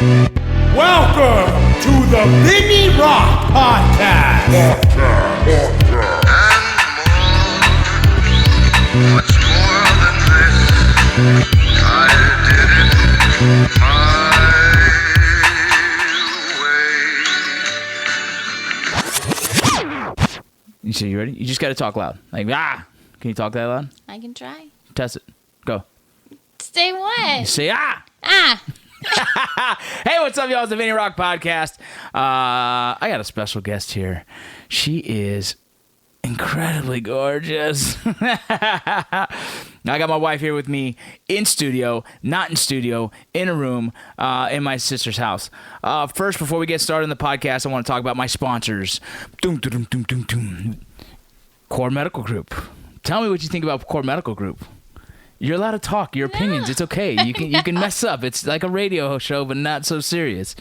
Welcome to the Vinny Rock Podcast. Much more than this, I did it my way. You see, you ready? You just got to talk loud. Like, ah! Can you talk that loud? I can try. Test it. Go. Say what? Say, ah! Ah! Hey, what's up, y'all? It's the Vinny Rock Podcast. I got a special guest here. She is incredibly gorgeous. I got my wife here with me in studio, not in studio, in a room, in my sister's house. First, before we get started on the podcast, I want to talk about my sponsors. Core Medical Group. Tell me what you think about Core Medical Group. You're allowed to talk your opinions. It's okay. You can mess up. It's like a radio show, but not so serious.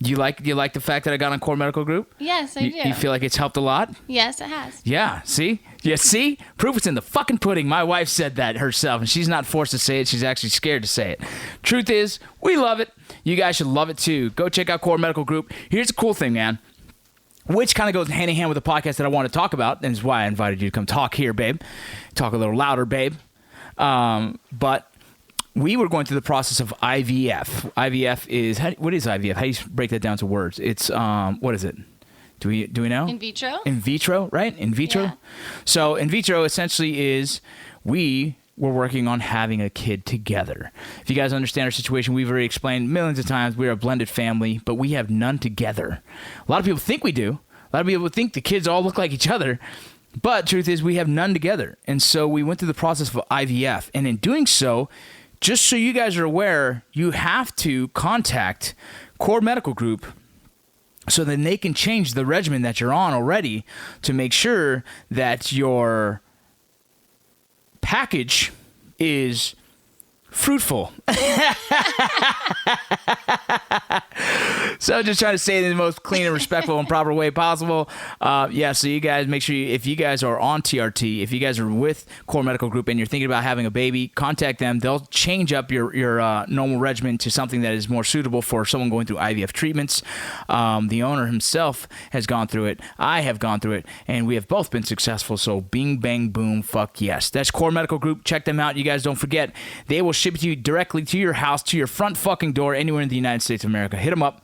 You like the fact that I got on Core Medical Group? Yes, I do. You feel like it's helped a lot? Yes, it has. Yeah, see? Yeah, see? Proof it's in the fucking pudding. My wife said that herself, and she's not forced to say it. She's actually scared to say it. Truth is, we love it. You guys should love it too. Go check out Core Medical Group. Here's the cool thing, man, which kind of goes hand in hand with the podcast that I want to talk about, and is why I invited you to come talk here, babe. Talk a little louder, babe. But we were going through the process of IVF. IVF is, what is IVF? How do you break that down to words? It's, what is it? Do we know? In vitro? In vitro, right? In vitro. Yeah. So in vitro essentially is we're working on having a kid together. If you guys understand our situation, we've already explained millions of times we're a blended family, but we have none together. A lot of people think we do. A lot of people think the kids all look like each other. But truth is, we have none together. And so we went through the process of IVF. And in doing so, just so you guys are aware, you have to contact Core Medical Group so then they can change the regimen that you're on already to make sure that your package is fruitful. So just trying to say it in the most clean and respectful and proper way possible. So you guys make sure if you guys are on TRT, if you guys are with Core Medical Group and you're thinking about having a baby, contact them. They'll change up your normal regimen to something that is more suitable for someone going through IVF treatments. The owner himself has gone through it. I have gone through it, and we have both been successful. So bing, bang, boom, fuck yes. That's Core Medical Group. Check them out. You guys don't forget, they will ship it to you directly to your house, to your front fucking door, anywhere in the United States of America. Hit them up.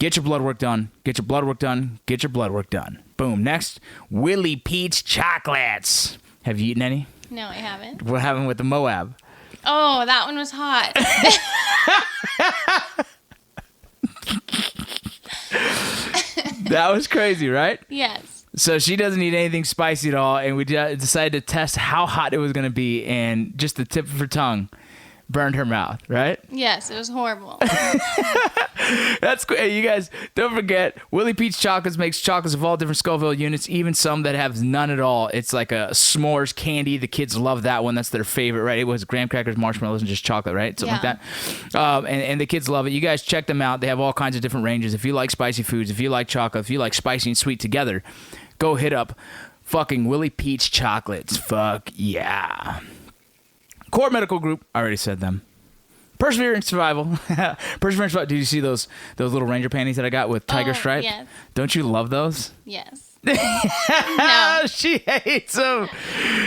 Get your blood work done. Get your blood work done. Get your blood work done. Boom. Next, Willie Pete's Chocolates. Have you eaten any? No, I haven't. What happened with the Moab? Oh, that one was hot. That was crazy, right? Yes. So she doesn't eat anything spicy at all, and we decided to test how hot it was going to be, and just the tip of her tongue burned her mouth, right? Yes, it was horrible. That's cool. Hey, you guys, don't forget, Willie Pete's Chocolates makes chocolates of all different Scoville units, even some that have none at all. It's like a s'mores candy. The kids love that one. That's their favorite, right? It was graham crackers, marshmallows, and just chocolate, right? Something like that. And the kids love it. You guys check them out. They have all kinds of different ranges. If you like spicy foods, if you like chocolate, if you like spicy and sweet together, go hit up fucking Willie Pete's Chocolates. Fuck yeah. Core Medical Group, I already said them. Perseverance Survival. Perseverance Survival. Did you see those little Ranger panties that I got with tiger stripe? Yes. Don't you love those? Yes. No. She hates them.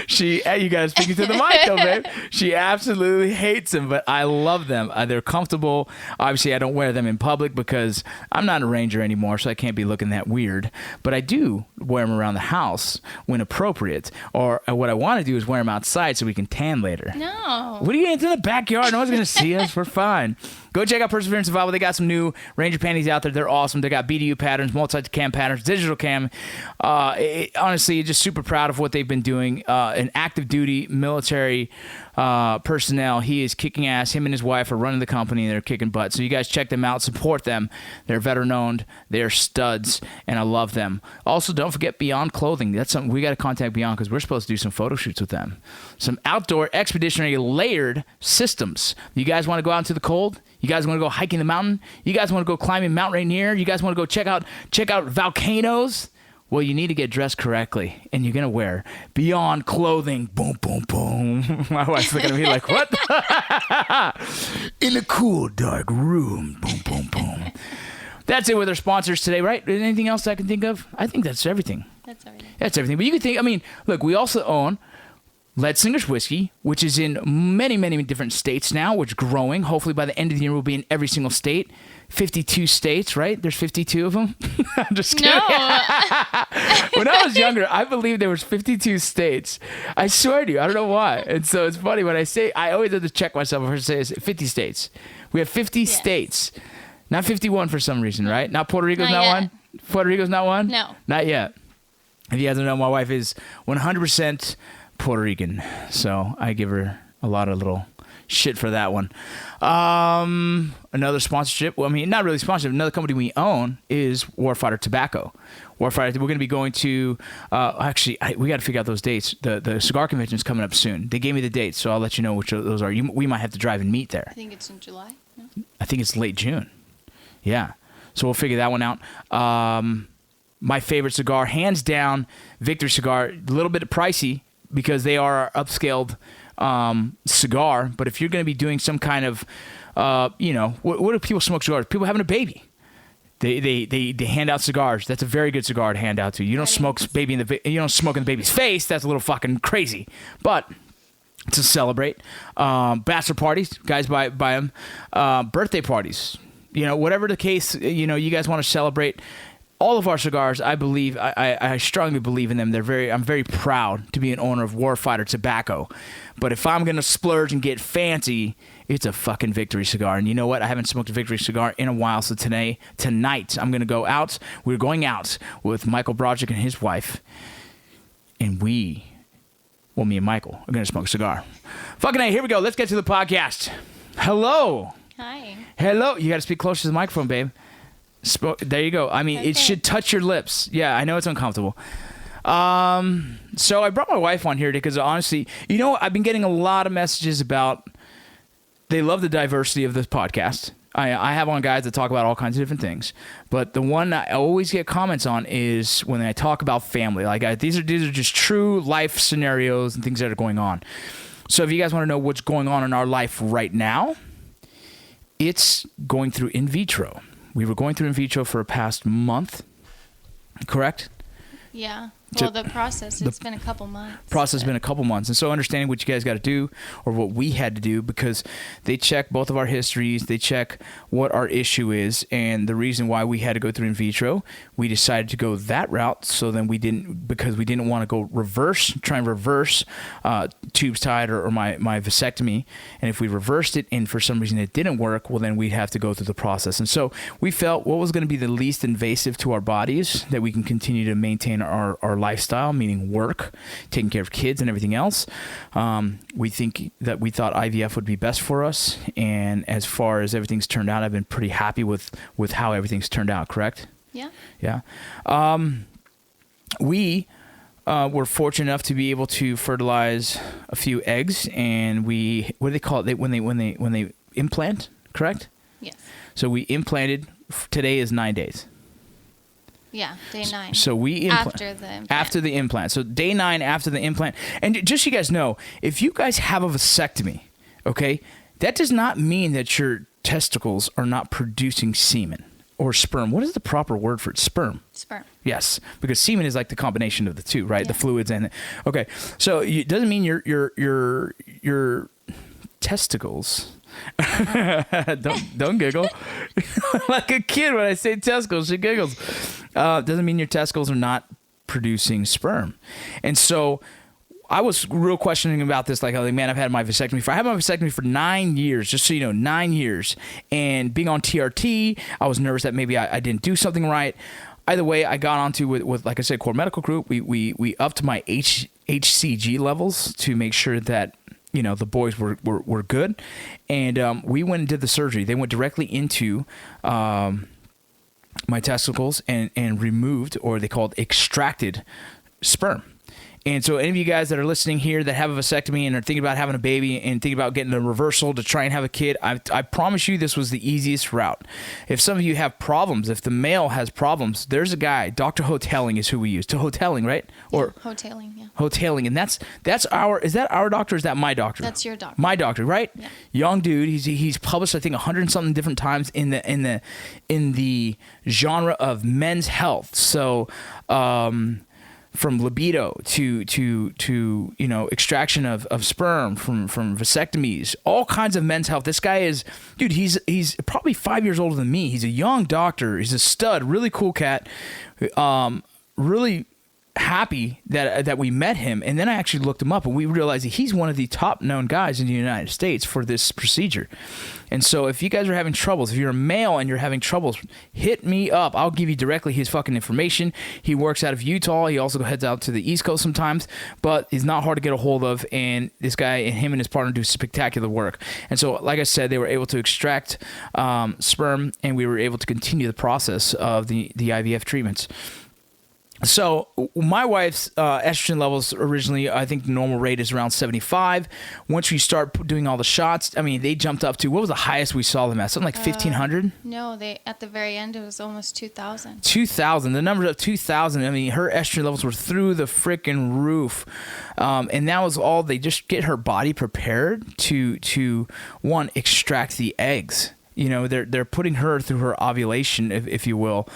You guys speaking to the mic though, babe. She absolutely hates them, but I love them. They're comfortable. Obviously, I don't wear them in public because I'm not a ranger anymore, so I can't be looking that weird. But I do wear them around the house when appropriate. Or what I want to do is wear them outside so we can tan later. No. What are you going to do in the backyard? No one's going to see us. We're fine. Go check out Perseverance Survival. They got some new Ranger panties out there. They're awesome. They got BDU patterns, multi-cam patterns, digital cam. Honestly, just super proud of what they've been doing. An active duty military personnel. He is kicking ass. Him and his wife are running the company, and they're kicking butt. So you guys check them out. Support them. They're veteran-owned. They're studs, and I love them. Also, don't forget Beyond Clothing. That's something we got to contact Beyond because we're supposed to do some photo shoots with them. Some outdoor expeditionary layered systems. You guys want to go out into the cold? You guys want to go hiking the mountain? You guys want to go climbing Mount Rainier? You guys want to go check out volcanoes? Well, you need to get dressed correctly, and you're going to wear Beyond Clothing. Boom, boom, boom. My wife's looking at me like, what? In a cool, dark room. Boom, boom, That's it with our sponsors today, right? Anything else I can think of? I think that's everything. That's everything. That's everything. But you can think, I mean, look, we also own Leadsinger's Whiskey, which is in many, many different states now, which is growing. Hopefully by the end of the year, we'll be in every single state. 52 states, right? There's 52 of them. I'm just kidding. No. When I was younger, I believed there was 52 states. I swear to you. I don't know why. And so it's funny when I say, I always have to check myself before I say it's 50 states. We have 50 Yes. states. Not 51 for some reason, right? Not Puerto Rico's Not not yet. one? Puerto Rico's not one? No. Not yet. If you guys don't know, my wife is 100% Puerto Rican. So I give her a lot of little shit for that one. Another sponsorship. Well, I mean, not really sponsorship. Another company we own is Warfighter Tobacco. Warfighter. We're going to be going to. We got to figure out those dates. The cigar convention is coming up soon. They gave me the dates, so I'll let you know which of those are. We might have to drive and meet there. I think it's in July. No? I think it's late June. Yeah. So we'll figure that one out. My favorite cigar, hands down, Victory Cigar. A little bit pricey because they are upscaled cigar. But if you're going to be doing some kind of, what do people smoke cigars? People having a baby. They hand out cigars. That's a very good cigar to hand out to. You don't smoke you don't smoke in the baby's face. That's a little fucking crazy. But to celebrate, bachelor parties, guys buy them. Birthday parties, whatever the case, you guys want to celebrate. All of our cigars, I believe, I strongly believe in them. I'm very proud to be an owner of Warfighter Tobacco. But if I'm gonna splurge and get fancy, it's a fucking Victory cigar. And you know what? I haven't smoked a Victory cigar in a while. So tonight, I'm gonna go out. We're going out with Michael Broderick and his wife, and me and Michael are gonna smoke a cigar. Fucking A, here we go. Let's get to the podcast. Hello. Hi. Hello. You gotta speak closer to the microphone, babe. There you go. I mean, Okay. It should touch your lips. Yeah, I know it's uncomfortable. So I brought my wife on here because honestly, I've been getting a lot of messages about they love the diversity of this podcast. I have on guys that talk about all kinds of different things, but the one I always get comments on is when I talk about family. Like these are just true life scenarios and things that are going on. So if you guys want to know what's going on in our life right now, it's going through in vitro. We were going through in vitro for a past month, correct? Yeah. Well, the process, it's been a couple months. Process has been a couple months. And so understanding what you guys got to do or what we had to do, because they check both of our histories, they check what our issue is, and the reason why we had to go through in vitro, we decided to go that route. So then because we didn't want to go try and reverse tubes tied or my vasectomy. And if we reversed it and for some reason it didn't work, well, then we'd have to go through the process. And so we felt what was going to be the least invasive to our bodies that we can continue to maintain our lifestyle, meaning work, taking care of kids and everything else. We thought IVF would be best for us. And as far as everything's turned out, I've been pretty happy with how everything's turned out, correct? Yeah. Yeah. We were fortunate enough to be able to fertilize a few eggs, and what do they call it? When they implant, correct? Yes. So we implanted. Today is 9 days. Yeah. Day 9. So we after the implant. After the implant. So day 9 after the implant. And just so you guys know, if you guys have a vasectomy, okay, that does not mean that your testicles are not producing semen or sperm. What is the proper word for it? Sperm. Sperm. Yes, because semen is like the combination of the two, right? Yeah. The fluids and okay. So it doesn't mean your testicles. don't giggle. Like a kid when I say testicles, she giggles. Doesn't mean your testicles are not producing sperm. And so I was real questioning about this. Like, man, I've had my vasectomy. I had my vasectomy for 9 years, just so you know, 9 years. And being on TRT, I was nervous that maybe I didn't do something right. Either way, I got onto with like I said, Core Medical Group. We upped my HCG levels to make sure that the boys were good, and we went and did the surgery. They went directly into my testicles and removed, or they called extracted, sperm. And so any of you guys that are listening here that have a vasectomy and are thinking about having a baby and thinking about getting a reversal to try and have a kid, I promise you this was the easiest route. If some of you have problems, if the male has problems, there's a guy, Dr. Hoteling is who we use. To Hoteling, right? Or Hoteling, yeah. Hoteling, and that's our, is that our doctor or is that my doctor? That's your doctor. My doctor, right? Yeah. Young dude. He's published I think 100 and something different times in the genre of men's health. So from libido to extraction of sperm from vasectomies, all kinds of men's health. This guy is, dude, he's probably 5 years older than me. He's a young doctor. He's a stud, really cool cat. Really happy that we met him, and then I actually looked him up and we realized that he's one of the top known guys in the United States for this procedure. And so if you guys are having troubles, if you're a male and you're having troubles, hit me up. I'll give you directly his fucking information. He works out of Utah. He also heads out to the East Coast sometimes, but he's not hard to get a hold of, and this guy and him and his partner do spectacular work. And so like I said, they were able to extract sperm, and we were able to continue the process of the IVF treatments. So my wife's estrogen levels originally, I think the normal rate is around 75. Once we start doing all the shots, I mean, they jumped up to, what was the highest we saw them at? Something like 1,500? No, at the very end, it was almost 2,000. 2,000. The numbers of 2,000. I mean, her estrogen levels were through the freaking roof. And that was all. They just get her body prepared to one, extract the eggs. You know, they're putting her through her ovulation, if you will.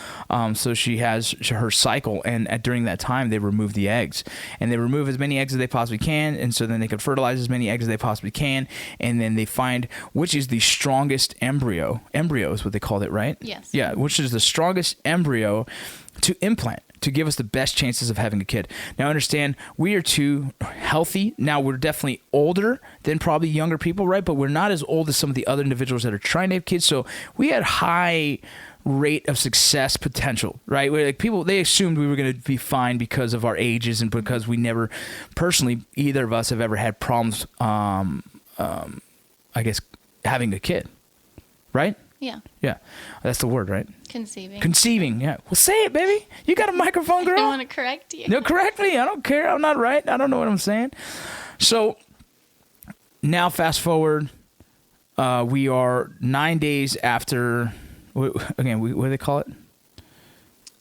So she has her cycle, and during that time, they remove the eggs. And they remove as many eggs as they possibly can, and so then they can fertilize as many eggs as they possibly can, and then they find which is the strongest embryo. Embryo is what they called it, right? Yes. Yeah, which is the strongest embryo to implant, to give us the best chances of having a kid. Now, understand, we are too healthy. Now, we're definitely older than probably younger people, right? But we're not as old as some of the other individuals that are trying to have kids. So we had high rate of success potential, right? Where like people, they assumed we were going to be fine because of our ages and because we never, personally, either of us have ever had problems, I guess, having a kid, right? Yeah. Yeah, that's the word, right? Conceiving, yeah. Well, say it, baby. You got a microphone, girl. I want to correct you. No, correct me. I don't care. I'm not right. I don't know what I'm saying. So now fast forward. We are 9 days after, again, what do they call it?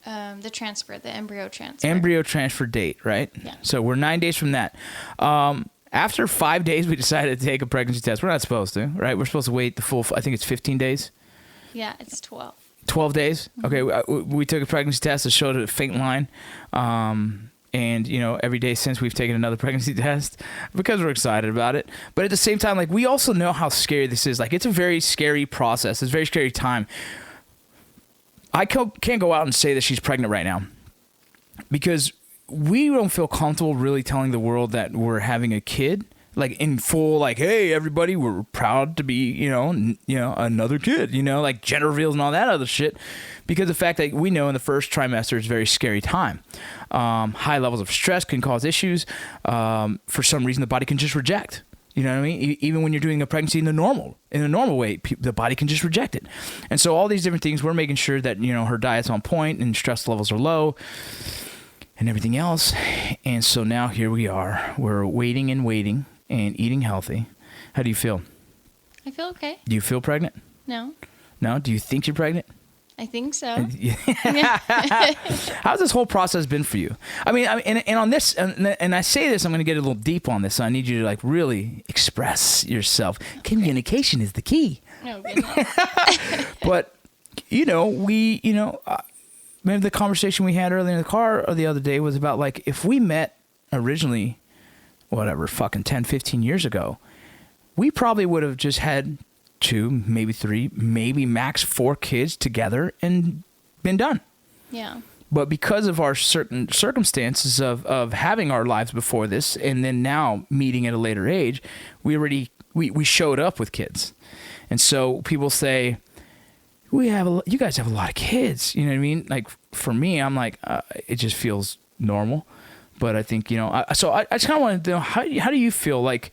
The transfer, the embryo transfer. Embryo transfer date, right? Yeah. So we're 9 days from that. After 5 days, we decided to take a pregnancy test. We're not supposed to, right? We're supposed to wait the full, I think it's 15 days. Yeah, it's 12. 12 days? Okay, we took a pregnancy test that showed a faint line. And, you know, every day since we've taken another pregnancy test because we're excited about it. But at the same time, like, we also know how scary this is. Like, it's a very scary process. It's a very scary time. I can't go out and say that she's pregnant right now because we don't feel comfortable really telling the world that we're having a kid. Like in full, like, hey, everybody, we're proud to be, you know, another kid, you know, like gender reveals and all that other shit. Because the fact that we know in the first trimester is a very scary time. High levels of stress can cause issues. For some reason, the body can just reject. You know what I mean? Even when you're doing a pregnancy in a normal way, the body can just reject it. And so all these different things, we're making sure that, you know, her diet's on point and stress levels are low and everything else. And so now here we are. We're waiting and eating healthy. How do you feel? I feel okay. Do you feel pregnant? No. No? Do you think you're pregnant? I think so. How's this whole process been for you? I mean, and on this, and I say this, I'm going to get a little deep on this. So I need you to like really express yourself. Okay. Communication is the key. Oh, goodness. But, you know, maybe the conversation we had earlier in the car or the other day was about like, if we met originally, whatever, fucking 10, 15 years ago, we probably would have just had 2, maybe 3, maybe max 4 kids together and been done. Yeah. But because of our certain circumstances of having our lives before this and then now meeting at a later age, we showed up with kids. And so people say, you guys have a lot of kids. You know what I mean? Like for me, I'm like, it just feels normal. But I think, you know, I just kind of wanted to know, how do you feel? Like,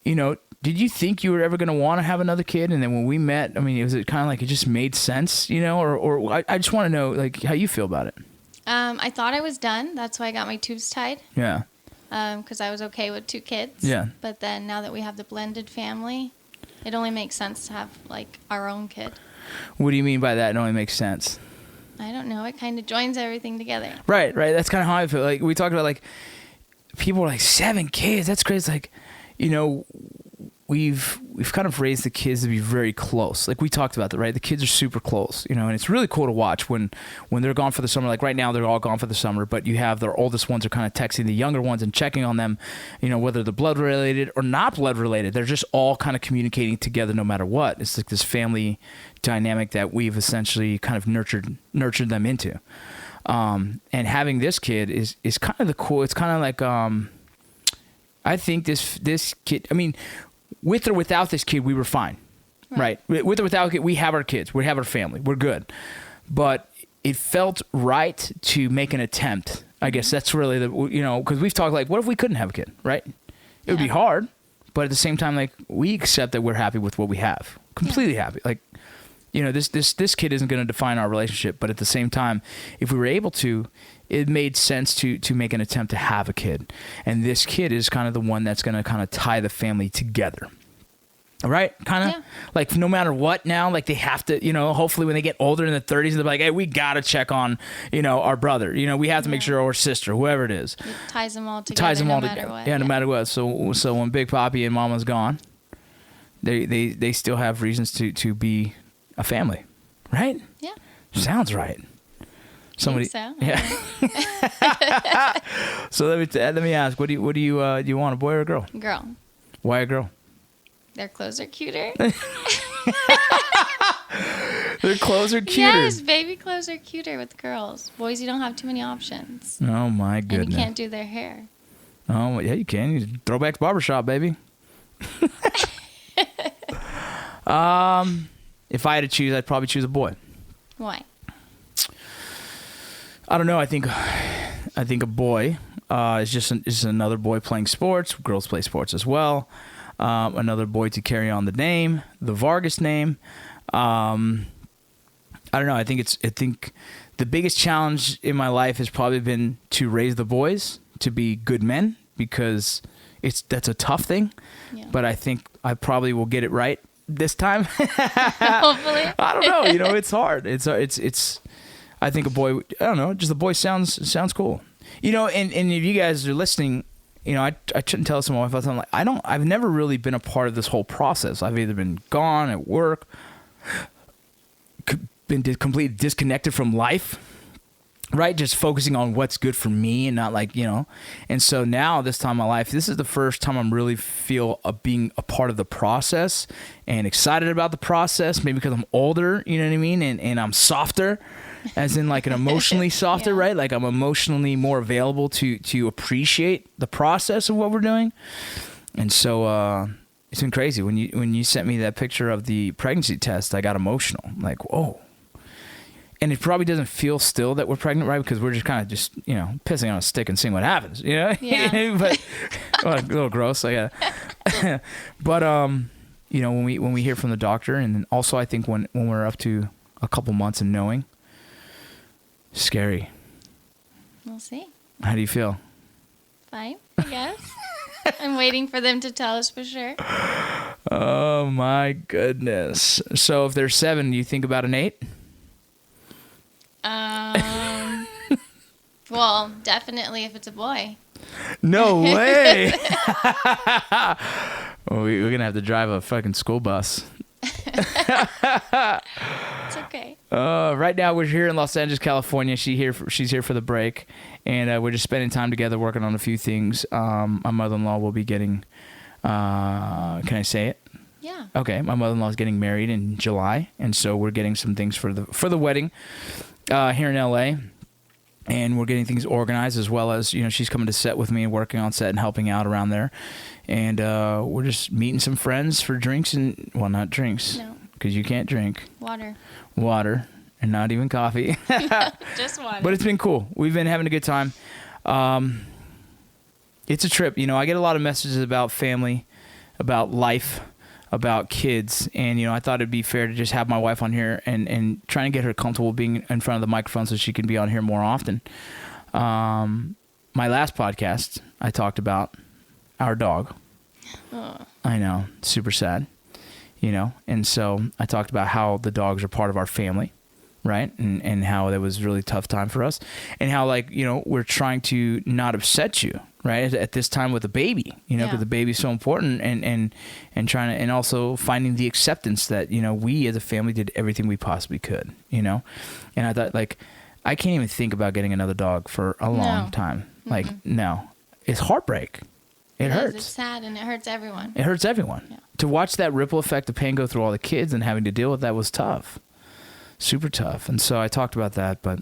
you know, did you think you were ever going to want to have another kid? And then when we met, I mean, was it kind of like it just made sense, you know? Or I just want to know, like, how you feel about it. I thought I was done. That's why I got my tubes tied. Yeah. because I was okay with 2 kids. Yeah. But then now that we have the blended family, it only makes sense to have like our own kid. What do you mean by that? It only makes sense. I don't know. It kind of joins everything together. Right. That's kind of how I feel. Like we talked about, like people are like 7 kids. That's crazy. It's like, you know, we've kind of raised the kids to be very close. Like we talked about that, right? The kids are super close, you know, and it's really cool to watch when they're gone for the summer. Like right now, they're all gone for the summer, but you have their oldest ones are kind of texting the younger ones and checking on them, you know, whether they're blood related or not blood related. They're just all kind of communicating together no matter what. It's like this family dynamic that we've essentially kind of nurtured them into. And having this kid is kind of the cool. It's kind of like, I think this kid, I mean, with or without this kid, we were fine, right? With or without it, we have our kids, we have our family, we're good. But it felt right to make an attempt. I guess that's really you know, because we've talked like, what if we couldn't have a kid, right? It would be hard, but at the same time, like we accept that we're happy with what we have, completely happy. Like, you know, this kid isn't going to define our relationship, but at the same time, if we were able to, it made sense to make an attempt to have a kid. And this kid is kind of the one that's going to kind of tie the family together. Right? Kind of like no matter what now, like they have to, you know, hopefully when they get older in the 30s, they're like, hey, we got to check on, you know, our brother. You know, we have to make sure, or sister, whoever it is. It ties them all together no matter what. Yeah, no matter what. So when Big Papi and Mama's gone, they still have reasons to be a family. Right? Yeah. Sounds right. Somebody, so. Yeah. So let me ask, what do you want, a boy or a girl? Girl. Why a girl? Their clothes are cuter. Their clothes are cuter. Yes, baby clothes are cuter with girls. Boys, you don't have too many options. Oh my goodness. And you can't do their hair. Oh yeah, you can. You throwbacks barbershop, baby. If I had to choose, I'd probably choose a boy. Why? I don't know. I think a boy is just another boy playing sports. Girls play sports as well. Another boy to carry on the name, the Vargas name. I don't know. I think the biggest challenge in my life has probably been to raise the boys to be good men, because that's a tough thing. Yeah. But I think I probably will get it right this time. Hopefully. I don't know. You know, it's hard. It's. I think a boy. I don't know. Just the boy sounds cool. You know, and if you guys are listening, you know, I shouldn't tell someone if I'm like, I've never really been a part of this whole process. I've either been gone at work, been completely disconnected from life, right? Just focusing on what's good for me and not like, you know. And so now this time in my life, this is the first time I'm really feel being a part of the process and excited about the process, maybe because I'm older, you know what I mean? And I'm softer. As in like an emotionally softer, right? Like I'm emotionally more available to appreciate the process of what we're doing. And so it's been crazy. When you sent me that picture of the pregnancy test, I got emotional. I'm like, whoa. And it probably doesn't feel still that we're pregnant, right? Because we're just kind of just, you know, pissing on a stick and seeing what happens, you know? Yeah. But well, a little gross, I got. But you know, when we hear from the doctor, and then also I think when we're up to a couple months and knowing, scary. We'll see. How do you feel? Fine, I guess. I'm waiting for them to tell us for sure. Oh my goodness. So if there's 7, do you think about an 8? Well, definitely if it's a boy. No way. Well, we're going to have to drive a fucking school bus. It's okay. Right now we're here in Los Angeles, California. She's here for the break, and we're just spending time together working on a few things. My mother-in-law will be getting. Can I say it? Yeah. Okay, my mother-in-law is getting married in July, and so we're getting some things for the wedding here in LA, and we're getting things organized, as well as, you know, she's coming to set with me and working on set and helping out around there, and we're just meeting some friends for drinks and, well, not drinks. No. Because you can't drink Water, and not even coffee. just water. But it's been cool. We've been having a good time. It's a trip. You know, I get a lot of messages about family, about life, about kids, and, you know, I thought it'd be fair to just have my wife on here and trying to get her comfortable being in front of the microphone so she can be on here more often. my last podcast, I talked about our dog. Oh. I know, super sad, and so I talked about how the dogs are part of our family, right? And how that was a really tough time for us, and how we're trying to not upset you, right? At this time with a baby, because the baby's so important, and trying to, and also finding the acceptance that, we as a family did everything we possibly could, and I thought, I can't even think about getting another dog for a long time. No, it's heartbreak. It hurts. It's sad, and it hurts everyone. It hurts everyone. Yeah. To watch that ripple effect of pain go through all the kids and having to deal with that was tough. Super tough. And so I talked about that, but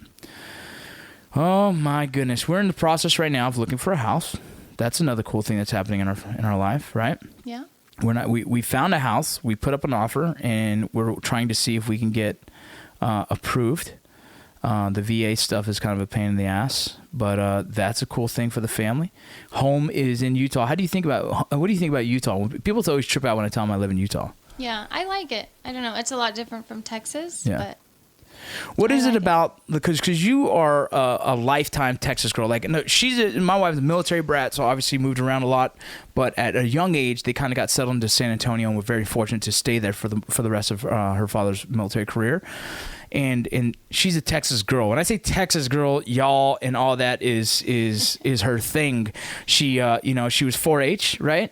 oh my goodness. We're in the process right now of looking for a house. That's another cool thing that's happening in our life, right? Yeah. We found a house, we put up an offer, and we're trying to see if we can get approved. The VA stuff is kind of a pain in the ass, but that's a cool thing for the family. Home is in Utah. What do you think about Utah? People always trip out when I tell them I live in Utah. Yeah, I like it. I don't know. It's a lot different from Texas, but what is I it like about? Because you are a lifetime Texas girl. My wife's a military brat, so obviously moved around a lot. But at a young age, they kind of got settled into San Antonio, and were very fortunate to stay there for the rest of her father's military career. And she's a Texas girl. When I say Texas girl, y'all, and all that is her thing. She she was 4-H, right?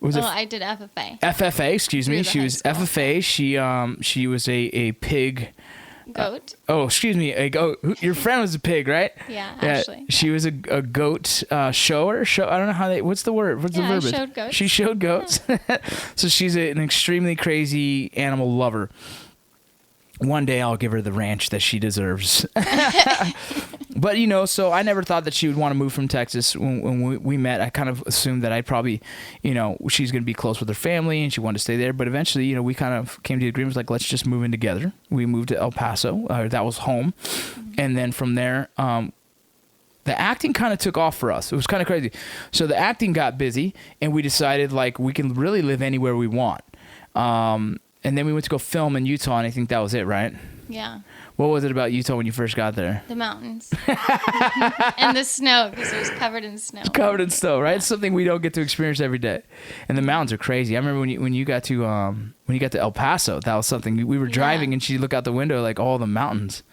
I did FFA. FFA, excuse me. She was high school. FFA. She was a pig. Goat. Excuse me, a goat. Your friend was a pig, right? Yeah, actually. She was a goat shower. I don't know how what's the word? What's the verb? I showed goats. She showed goats. So she's an extremely crazy animal lover. One day I'll give her the ranch that she deserves. But, so I never thought that she would want to move from Texas. When we met, I kind of assumed that I'd probably, she's going to be close with her family and she wanted to stay there. But eventually, we kind of came to the agreement, let's just move in together. We moved to El Paso. That was home. And then from there, the acting kind of took off for us. It was kind of crazy. So the acting got busy and we decided we can really live anywhere we want. And then we went to go film in Utah, and I think that was it, right? Yeah. What was it about Utah when you first got there? The mountains. And the snow, because it was covered in snow. It's covered in snow, right? It's something we don't get to experience every day. And the mountains are crazy. I remember when you got to El Paso, that was something. We were driving, and she'd look out the window, all the mountains.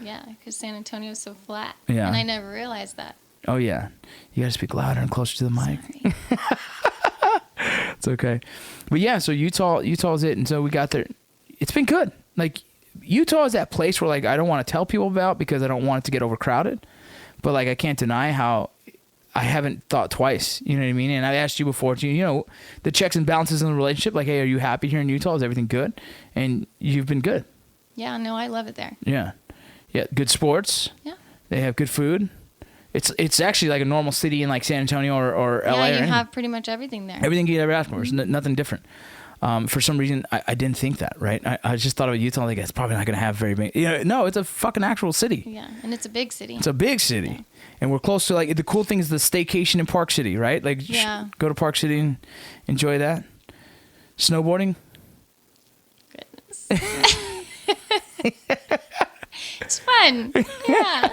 Yeah, because San Antonio is so flat. Yeah. And I never realized that. Oh, yeah. You got to speak louder and closer to the mic. Sorry. It's okay. But yeah, so Utah's it. And so we got there. It's been good. Utah is that place where I don't want to tell people about because I don't want it to get overcrowded. But I can't deny how I haven't thought twice. You know what I mean? And I asked you before, the checks and balances in the relationship. Hey, are you happy here in Utah? Is everything good? And you've been good. Yeah, no, I love it there. Yeah. Yeah, good sports. Yeah. They have good food. It's actually like a normal city in San Antonio or LA. Yeah, you have pretty much everything there. Everything you ever ask for. There's nothing different. For some reason, I didn't think that, right? I just thought about Utah, it's probably not going to have very big... no, it's a fucking actual city. Yeah, and it's a big city. It's a big city. Yeah. And we're close to, the cool thing is the staycation in Park City, right? Go to Park City and enjoy that. Snowboarding? Goodness. It's fun. Yeah.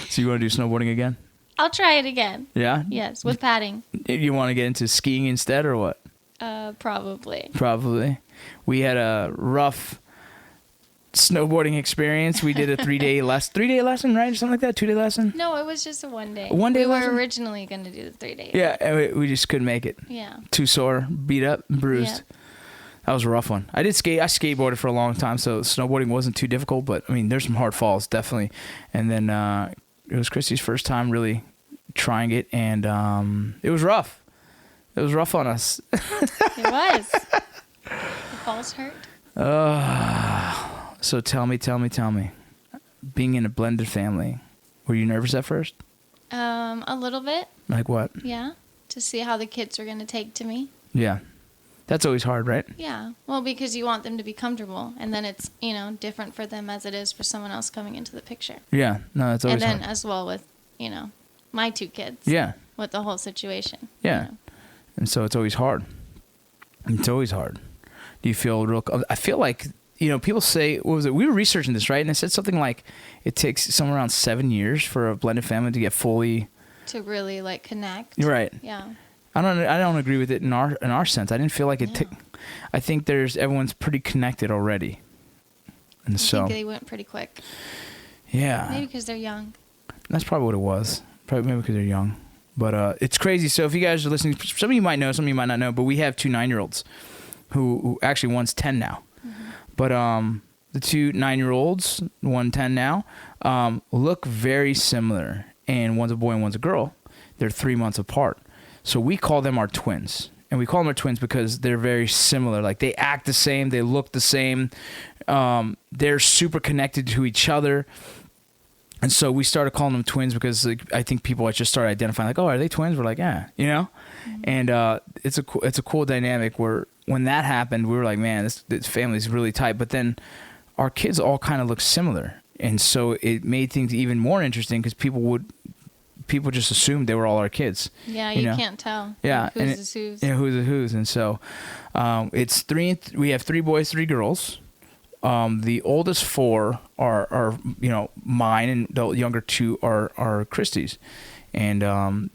So you want to do snowboarding again? I'll try it again. Yeah? Yes, with padding. You want to get into skiing instead or what? Probably. Probably. We had a rough snowboarding experience. We did a 3-day lesson, right? Or something like that? 2-day lesson? No, it was just a 1-day. 1-day lesson? We were originally going to do the 3-day. Yeah, and we just couldn't make it. Yeah. Too sore, beat up, and bruised. Yeah. That was a rough one. I skateboarded for a long time, so snowboarding wasn't too difficult, but there's some hard falls, definitely. And then it was Christy's first time really trying it, and it was rough. It was rough on us. It was. The falls hurt. So tell me. Being in a blended family, were you nervous at first? A little bit. Like what? Yeah. To see how the kids are going to take to me. Yeah. That's always hard, right? Yeah. Well, because you want them to be comfortable, and then it's, different for them as it is for someone else coming into the picture. Yeah. No, that's always hard. And then as well with, my 2 kids. Yeah. With the whole situation. Yeah. And so it's always hard. It's always hard. Do you feel I feel like people say, what was it? We were researching this, right? And it said something like it takes somewhere around 7 years for a blended family to get fully. To really like connect. Right. Yeah. I don't agree with it in our sense. I didn't feel like it. I think everyone's pretty connected already. And I so. think they went pretty quick. Yeah. Maybe because they're young. That's probably what it was. Probably maybe because they're young. But it's crazy. So if you guys are listening, some of you might know, some of you might not know, but we have 2 9-year-olds who actually one's 10 now. Mm-hmm. But the 2 9-year-olds, one 10 now, look very similar. And one's a boy and one's a girl. They're 3 months apart. So we call them our twins. And we call them our twins because they're very similar. Like they act the same. They look the same. They're super connected to each other. And so we started calling them twins because I think people just started identifying like, oh, are they twins? We're like, yeah, Mm-hmm. And it's a cool dynamic where when that happened, we were like, man, this family's really tight. But then our kids all kind of look similar, and so it made things even more interesting because people just assumed they were all our kids. Yeah, you can't tell. Yeah, who's who's. Yeah, who's who's, and so it's 3. We have 3 boys, 3 girls. The oldest 4 are mine, and the younger 2 are Christy's. And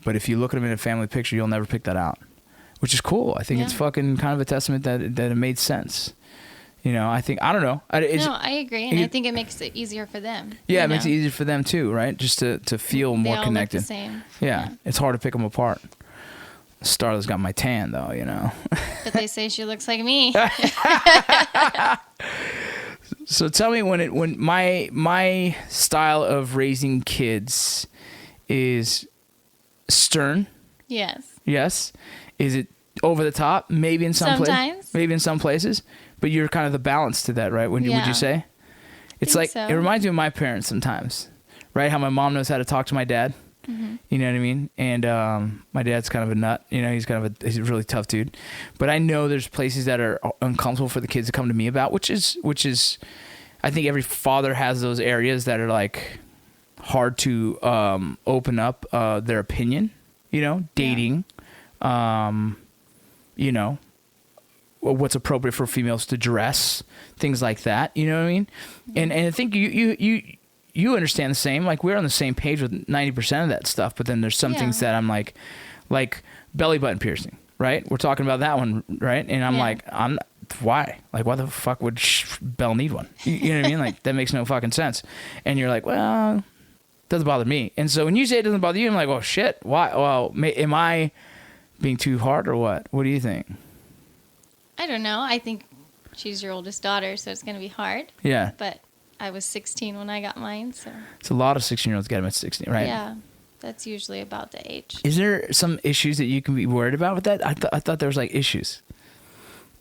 but if you look at them in a family picture, you'll never pick that out, which is cool. I think it's fucking kind of a testament that it made sense. I think I don't know. I agree, and I think it makes it easier for them. Yeah, it makes it easier for them too, right? Just to feel more connected. Look the same. Yeah, it's hard to pick them apart. Starla's got my tan though, But they say she looks like me. So tell me when my style of raising kids is stern. Yes. Yes. Is it over the top? Maybe in some places. Sometimes. Maybe in some places. But you're kind of the balance to that, right? Would you say? It's like so. It reminds me of my parents sometimes, right? How my mom knows how to talk to my dad. Mm-hmm. You know what I mean? And my dad's kind of a nut. He's he's a really tough dude. But I know there's places that are uncomfortable for the kids to come to me about, which is I think every father has those areas that are like hard to open up their opinion. Dating, what's appropriate for females to dress, things like that. You know what I mean? And I think you understand the same. Like we're on the same page with 90% of that stuff, but then there's some things that I'm like belly button piercing, right? We're talking about that one, right? And I'm like, why? Like, why the fuck would Belle need one? You know what I mean? Like that makes no fucking sense. And you're like, well, it doesn't bother me. And so when you say it doesn't bother you, I'm like, well, shit. Why? Well, am I being too hard or what? What do you think? I don't know. I think she's your oldest daughter, so it's going to be hard. Yeah. But I was 16 when I got mine, so. It's a lot of 16-year-olds get them at 16, right? Yeah. That's usually about the age. Is there some issues that you can be worried about with that? I thought there was like issues.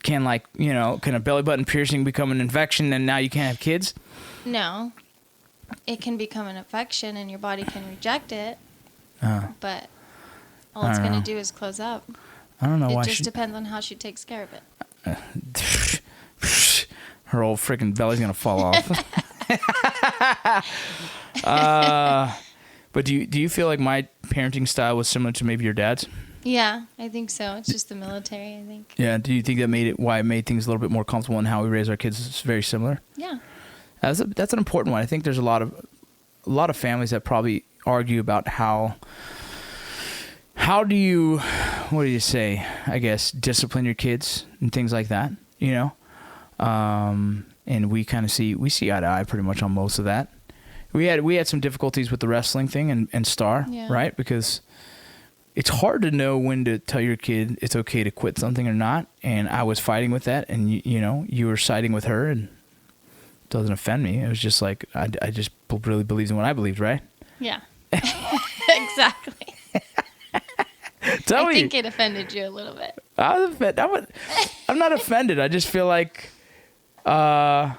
Can a belly button piercing become an infection and now you can't have kids? No. It can become an infection and your body can reject it. But all it's going to do is close up. I don't know why. It just depends on how she takes care of it. Her old freaking belly's gonna fall off. But do you feel like my parenting style was similar to maybe your dad's? Yeah, I think so. It's just the military, I think. Yeah. Do you think that made things a little bit more comfortable in how we raise our kids? It's very similar. Yeah. That's an important one. I think there's a lot of families that probably argue about how do you, what do you say, I guess, discipline your kids and things like that, and we kind of see eye to eye pretty much on most of that. We had some difficulties with the wrestling thing and Star, right? Because it's hard to know when to tell your kid it's okay to quit something or not. And I was fighting with that, and you were siding with her, and it doesn't offend me. It was just like I just really believed in what I believed, right? Yeah. Exactly. I think it offended you a little bit. I'm not offended. I just feel like, the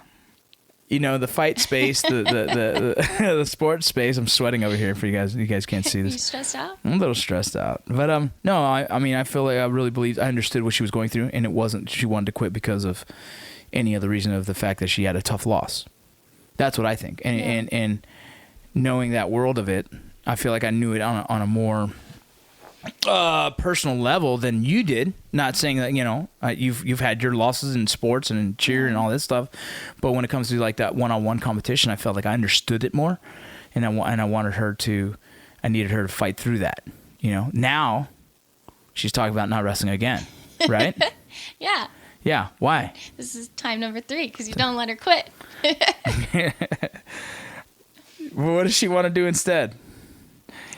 fight space, the sports space. I'm sweating over here for you guys. You guys can't see this. You stressed out? I'm a little stressed out, but no. I mean, I feel like I really believed. I understood what she was going through, and it wasn't she wanted to quit because of any other reason of the fact that she had a tough loss. That's what I think, and knowing that world of it, I feel like I knew it on a more personal level than you did. Not saying that, you've had your losses in sports and in cheer and all this stuff, but when it comes to like that one-on-one competition, I felt like I understood it more, and I needed her to fight through that. Now she's talking about not wrestling again, right? Yeah. Yeah. Why? This is time number 3 because you don't let her quit. Well, what does she want to do instead?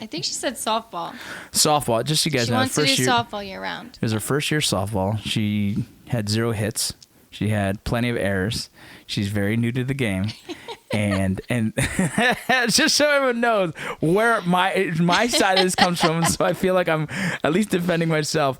I think she said softball. Softball. Just so you guys She know, wants to do first year. softball year round. It was her first year softball. She had 0 hits. She had plenty of errors. She's very new to the game. and just so everyone knows where my side of this comes from, so I feel like I'm at least defending myself.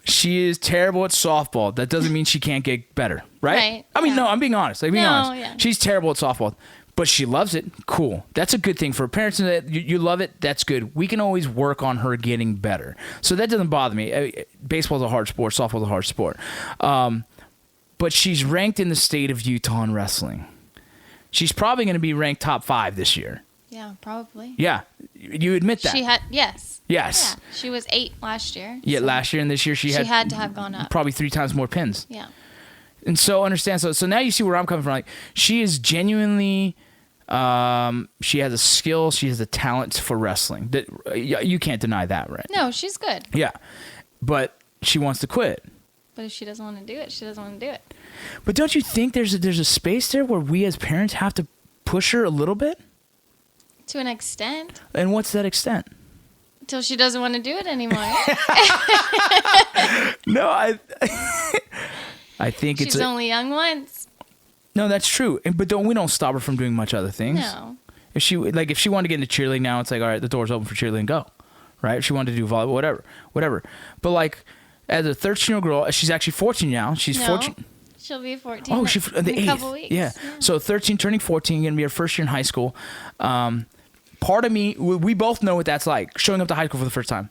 She is terrible at softball. That doesn't mean she can't get better, right? Right, I mean, yeah. no, I'm being honest. Yeah. She's terrible at softball, but she loves it. Cool. That's a good thing for parents. That you love it. That's good. We can always work on her getting better. So that doesn't bother me. Baseball's a hard sport. Softball's a hard sport. But she's ranked in the state of Utah in wrestling. She's probably going to be ranked top 5 this year. Yeah, probably. Yeah. You admit that. She had, yes. Yes. Yeah, she was 8 last year. Yeah, so last year and this year she had to have gone up. probably 3 times more pins. Yeah. And so understand. So now you see where I'm coming from. Like, she is genuinely, she has a skill. She has a talent for wrestling. That you can't deny that, right? No, she's good. Yeah, but she wants to quit. But if she doesn't want to do it, she doesn't want to do it. But don't you think there's a space there where we as parents have to push her a little bit? To an extent. And what's that extent? Until she doesn't want to do it anymore. No, I think She's only young once. No, that's true. But we don't stop her from doing much other things. No. If she wanted to get into cheerleading now, it's like, all right, the door's open for cheerleading, go. Right? If she wanted to do volleyball, whatever. But like, as a 13-year-old girl, she's actually 14 now. She's 14. She'll be 14. Oh, she's the in a 8th. couple weeks. Yeah. So 13 turning 14, going to be her first year in high school. Part of me, we both know what that's like, showing up to high school for the first time.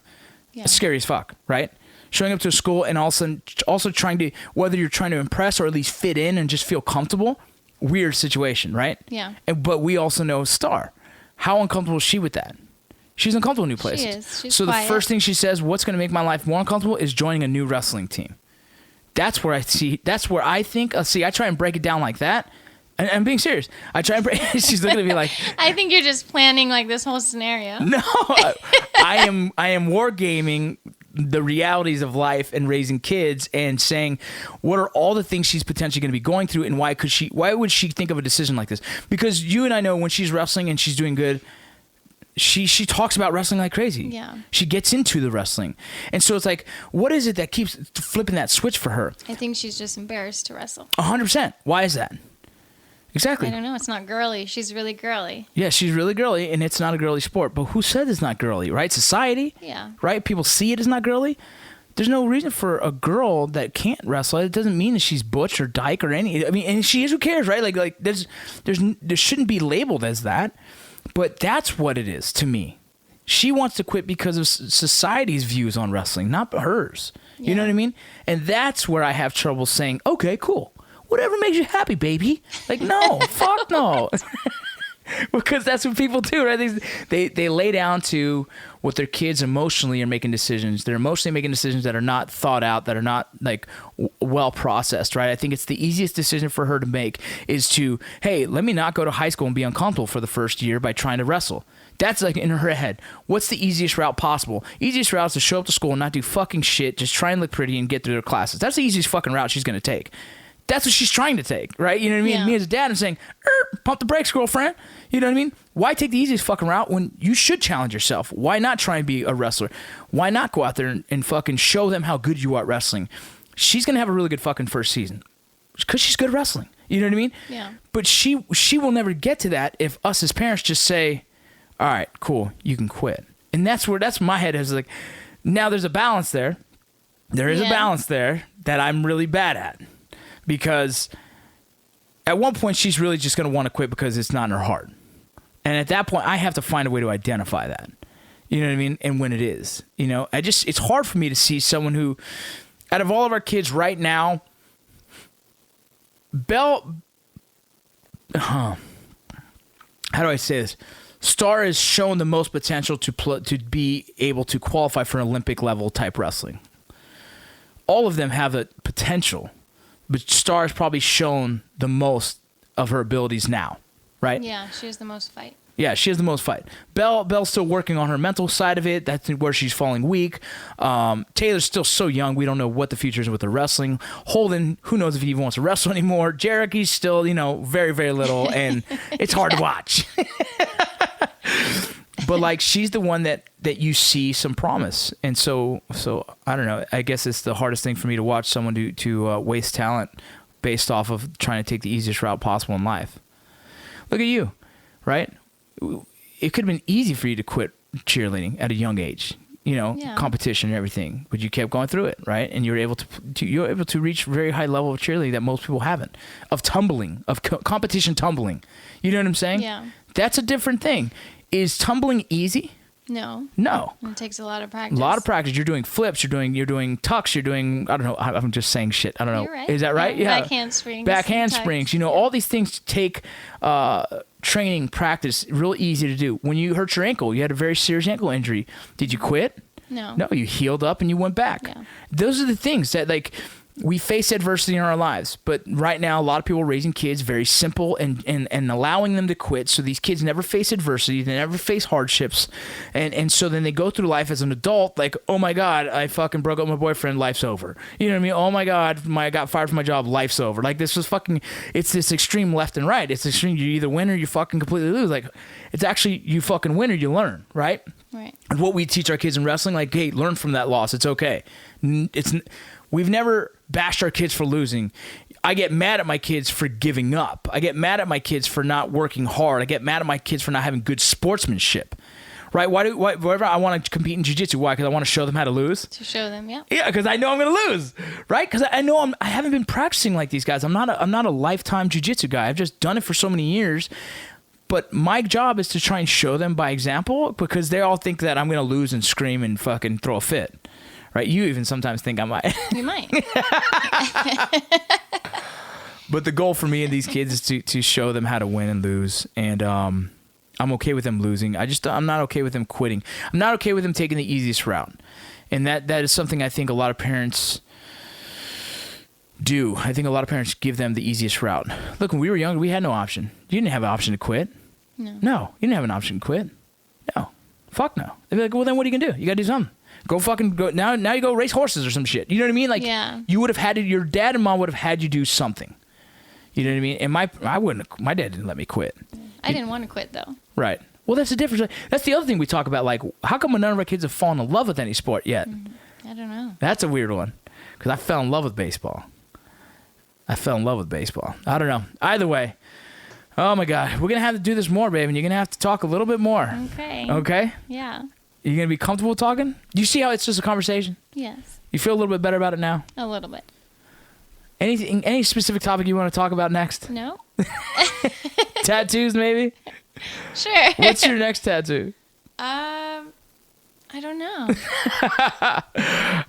Yeah. It's scary as fuck, right? Showing up to a school and also trying to, whether you're trying to impress or at least fit in and just feel comfortable, weird situation, right? Yeah. But we also know Star. How uncomfortable is she with that? She's uncomfortable in new places. She is. She's so quiet. The first thing she says, what's going to make my life more uncomfortable is joining a new wrestling team. That's where I think, I try and break it down like that. And I'm being serious. I try and break, she's looking at me like. I think you're just planning like this whole scenario. No, I am wargaming the realities of life and raising kids and saying, what are all the things she's potentially going to be going through and why would she think of a decision like this? Because you and I know when she's wrestling and she's doing good, she talks about wrestling like crazy. Yeah. She gets into the wrestling. And so it's like, what is it that keeps flipping that switch for her? I think she's just embarrassed to wrestle. 100%. Why is that? Exactly. I don't know. It's not girly. She's really girly. Yeah, she's really girly, and it's not a girly sport. But who said it's not girly, right? Society? Yeah. Right? People see it as not girly. There's no reason for a girl that can't wrestle. It doesn't mean that she's butch or dyke or any. I mean, and she is. Who cares, right? Like there shouldn't be labeled as that. But that's what it is to me. She wants to quit because of society's views on wrestling, not hers. You know what I mean? And that's where I have trouble saying, okay, cool. Whatever makes you happy, baby. Like, no, fuck no. Because that's what people do, right? They lay down to what their kids emotionally are making decisions. They're emotionally making decisions that are not thought out, that are not like well processed, right? I think it's the easiest decision for her to make is to, hey, let me not go to high school and be uncomfortable for the first year by trying to wrestle. That's like in her head. What's the easiest route possible? Easiest route is to show up to school and not do fucking shit, just try and look pretty and get through their classes. That's the easiest fucking route she's going to take. That's what she's trying to take, right? You know what I mean? Yeah. Me as a dad, I'm saying, pump the brakes, girlfriend. You know what I mean? Why take the easiest fucking route when you should challenge yourself? Why not try and be a wrestler? Why not go out there and fucking show them how good you are at wrestling? She's going to have a really good fucking first season because she's good at wrestling. You know what I mean? Yeah. But she will never get to that if us as parents just say, all right, cool, you can quit. And that's my head is like, now there's a balance there. There is a balance there that I'm really bad at. Because at one point, she's really just going to want to quit because it's not in her heart. And at that point, I have to find a way to identify that. You know what I mean? And when it is. You know, it's hard for me to see someone who, out of all of our kids right now, how do I say this? Star has shown the most potential to be able to qualify for an Olympic level type wrestling. All of them have the potential, but Star has probably shown the most of her abilities now, right? Yeah, she has the most fight. Yeah, she has the most fight. Belle's still working on her mental side of it. That's where she's falling weak. Taylor's still so young. We don't know what the future is with the wrestling. Holden, who knows if he even wants to wrestle anymore. Jarek, he's still, very, very little, and it's hard to watch. But like, she's the one that you see some promise, and so I don't know. I guess it's the hardest thing for me to watch someone to waste talent based off of trying to take the easiest route possible in life. Look at you, right? It could have been easy for you to quit cheerleading at a young age, competition and everything, but you kept going through it, right? And you're able to reach a very high level of cheerleading that most people haven't, of tumbling, of competition tumbling. You know what I'm saying? Yeah. That's a different thing. Is tumbling easy? No. It takes a lot of practice. A lot of practice. You're doing flips. You're doing tucks. You're doing, I don't know. I'm just saying shit. I don't know. You're right. Is that right? Yeah. Back handsprings. Back handsprings. All these things take training, practice. Real easy to do. When you hurt your ankle, you had a very serious ankle injury. Did you quit? No. No, you healed up and you went back. Yeah. Those are the things that we face adversity in our lives, but right now a lot of people are raising kids very simple and allowing them to quit, so these kids never face adversity, they never face hardships, and so then they go through life as an adult like, oh my god, I fucking broke up with my boyfriend, life's over. You know what I mean? Oh my god, I got fired from my job, life's over. Like, this was fucking, it's this extreme left and right. It's extreme, you either win or you fucking completely lose. Like, it's actually, you fucking win or you learn, right? Right. And what we teach our kids in wrestling, like, hey, learn from that loss, it's okay. We've never bashed our kids for losing. I get mad at my kids for giving up. I get mad at my kids for not working hard. I get mad at my kids for not having good sportsmanship. Right? Whenever I want to compete in jiu-jitsu, why? Because I want to show them how to lose? To show them, yeah. Yeah, because I know I'm going to lose. Right? Because I know I haven't been practicing like these guys. I'm not a lifetime jiu-jitsu guy. I've just done it for so many years. But my job is to try and show them by example, because they all think that I'm going to lose and scream and fucking throw a fit. Right? You even sometimes think I might. You might. But the goal for me and these kids is to show them how to win and lose. And I'm okay with them losing. I'm not okay with them quitting. I'm not okay with them taking the easiest route. And that is something I think a lot of parents do. I think a lot of parents give them the easiest route. Look, when we were younger, we had no option. You didn't have an option to quit. No, you didn't have an option to quit. No. Fuck no. They'd be like, well, then what are you going to do? You got to do something. Go fucking go. Now you go race horses or some shit. You know what I mean? Like, yeah. You would have had to, your dad and mom would have had you do something. You know what I mean? And my dad didn't let me quit. I didn't want to quit, though. Right. Well, that's the difference. That's the other thing we talk about. Like, how come none of our kids have fallen in love with any sport yet? I don't know. That's a weird one. Because I fell in love with baseball. I don't know. Either way. Oh, my God. We're going to have to do this more, babe. And you're going to have to talk a little bit more. Okay. Okay? Yeah. You going to be comfortable talking? Do you see how it's just a conversation? Yes. You feel a little bit better about it now? A little bit. Any specific topic you want to talk about next? No. Tattoos, maybe? Sure. What's your next tattoo? I don't know.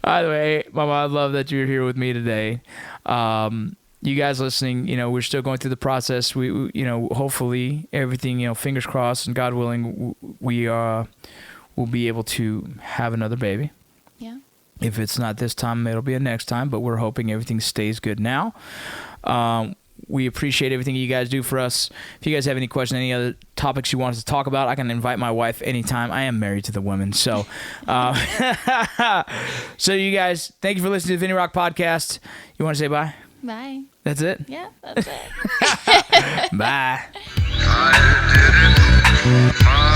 Either way, Mama, I love that you're here with me today. You guys listening, we're still going through the process. We hopefully everything, fingers crossed and God willing, we will be able to have another baby. Yeah. If it's not this time, it'll be a next time, but we're hoping everything stays good now. We appreciate everything you guys do for us. If you guys have any questions, any other topics you want us to talk about, I can invite my wife anytime. I am married to the women. So, so you guys, thank you for listening to the Vinny Rock Podcast. You want to say bye? Bye. That's it? Yeah, that's it. Bye. I did it.